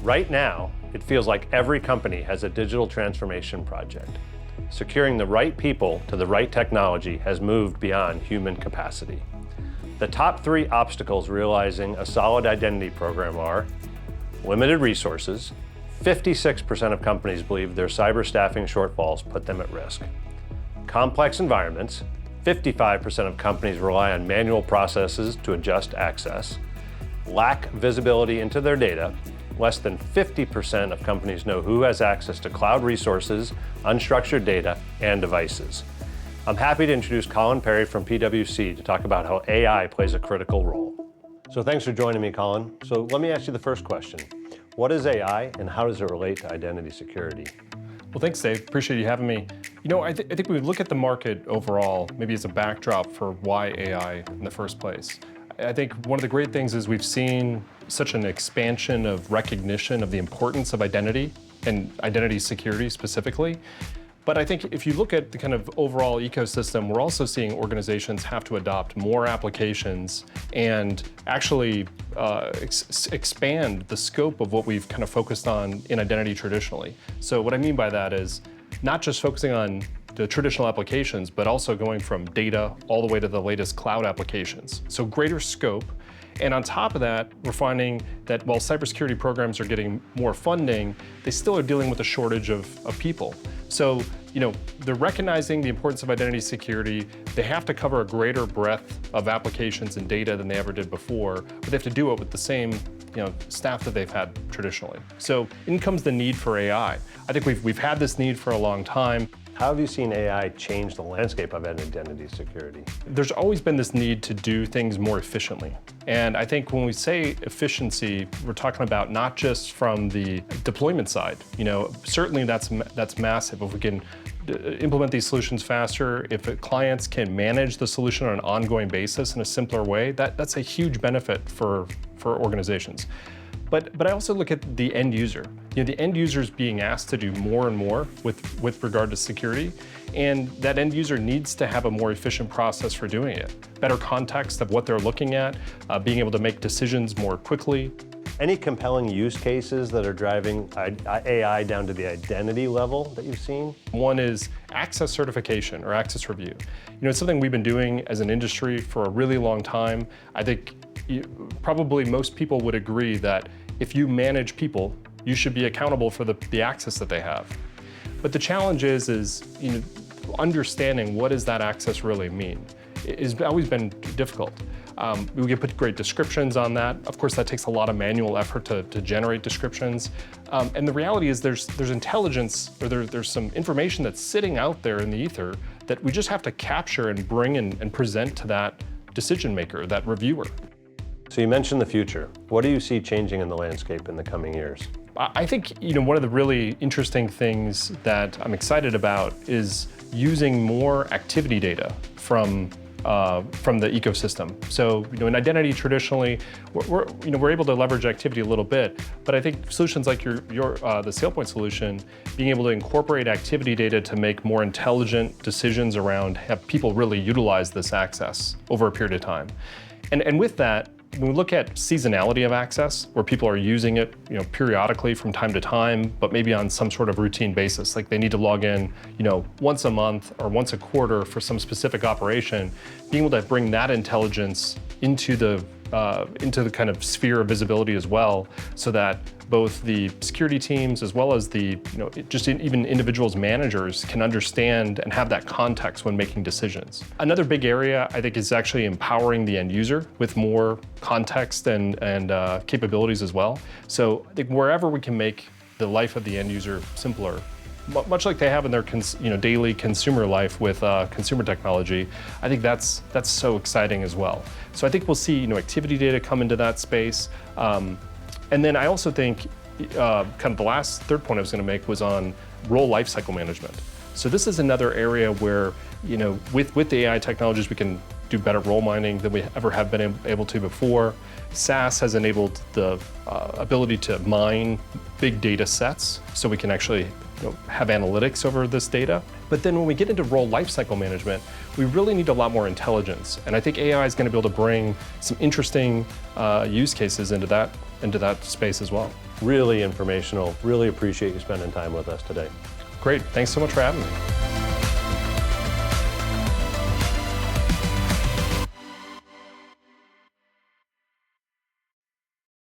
Right now, it feels like every company has a digital transformation project. Securing the right people to the right technology has moved beyond human capacity. The top 3 obstacles realizing a solid identity program are limited resources. 56% of companies believe their cyber staffing shortfalls put them at risk. Complex environments. 55% of companies rely on manual processes to adjust access. Lack visibility into their data. Less than 50% of companies know who has access to cloud resources, unstructured data, and devices. I'm happy to introduce Collin Perry from PwC to talk about how AI plays a critical role. So thanks for joining me, Collin. So let me ask you the first question. What is AI and how does it relate to identity security? Well, thanks, Dave. Appreciate you having me. I think we look at the market overall, maybe as a backdrop for why AI in the first place. I think one of the great things is we've seen such an expansion of recognition of the importance of identity and identity security specifically. But I think if you look at the kind of overall ecosystem, we're also seeing organizations have to adopt more applications and actually expand the scope of what we've kind of focused on in identity traditionally. So what I mean by that is not just focusing on the traditional applications, but also going from data all the way to the latest cloud applications. So greater scope. And on top of that, we're finding that while cybersecurity programs are getting more funding, they still are dealing with a shortage of people. So, they're recognizing the importance of identity security. They have to cover a greater breadth of applications and data than they ever did before, but they have to do it with the same staff that they've had traditionally. So in comes the need for AI. I think we've had this need for a long time. How have you seen AI change the landscape of identity security? There's always been this need to do things more efficiently. And I think when we say efficiency, we're talking about not just from the deployment side. Certainly that's massive. If we can implement these solutions faster, if clients can manage the solution on an ongoing basis in a simpler way, that's a huge benefit for organizations. But I also look at the end user. The end user is being asked to do more and more with regard to security, and that end user needs to have a more efficient process for doing it. Better context of what they're looking at, being able to make decisions more quickly. Any compelling use cases that are driving AI down to the identity level that you've seen? One is access certification or access review. It's something we've been doing as an industry for a really long time. I think probably most people would agree that if you manage people, you should be accountable for the access that they have. But the challenge is understanding what does that access really mean. It's always been difficult. We can put great descriptions on that. Of course, that takes a lot of manual effort to generate descriptions. And the reality is there's intelligence, or there's some information that's sitting out there in the ether that we just have to capture and bring and present to that decision maker, that reviewer. So you mentioned the future. What do you see changing in the landscape in the coming years? I think one of the really interesting things that I'm excited about is using more activity data from the ecosystem. So in identity traditionally, we're able to leverage activity a little bit, but I think solutions like the SailPoint solution, being able to incorporate activity data to make more intelligent decisions around have people really utilize this access over a period of time. And with that, when we look at seasonality of access, where people are using it periodically from time to time, but maybe on some sort of routine basis, like they need to log in once a month or once a quarter for some specific operation, being able to bring that intelligence into the kind of sphere of visibility as well, so that both the security teams as well as the even individuals, managers can understand and have that context when making decisions. Another big area I think is actually empowering the end user with more context and capabilities as well. So I think wherever we can make the life of the end user simpler, much like they have in their daily consumer life with consumer technology, I think that's so exciting as well. So I think we'll see activity data come into that space. And then I also think kind of the third point I was going to make was on role lifecycle management. So this is another area where with the AI technologies we can do better role mining than we ever have been able to before. SaaS has enabled the ability to mine big data sets, so we can actually have analytics over this data. But then when we get into role lifecycle management, we really need a lot more intelligence. And I think AI is going to be able to bring some interesting use cases into that into that space as well. Really informational. Really appreciate you spending time with us today. Great. Thanks so much for having me.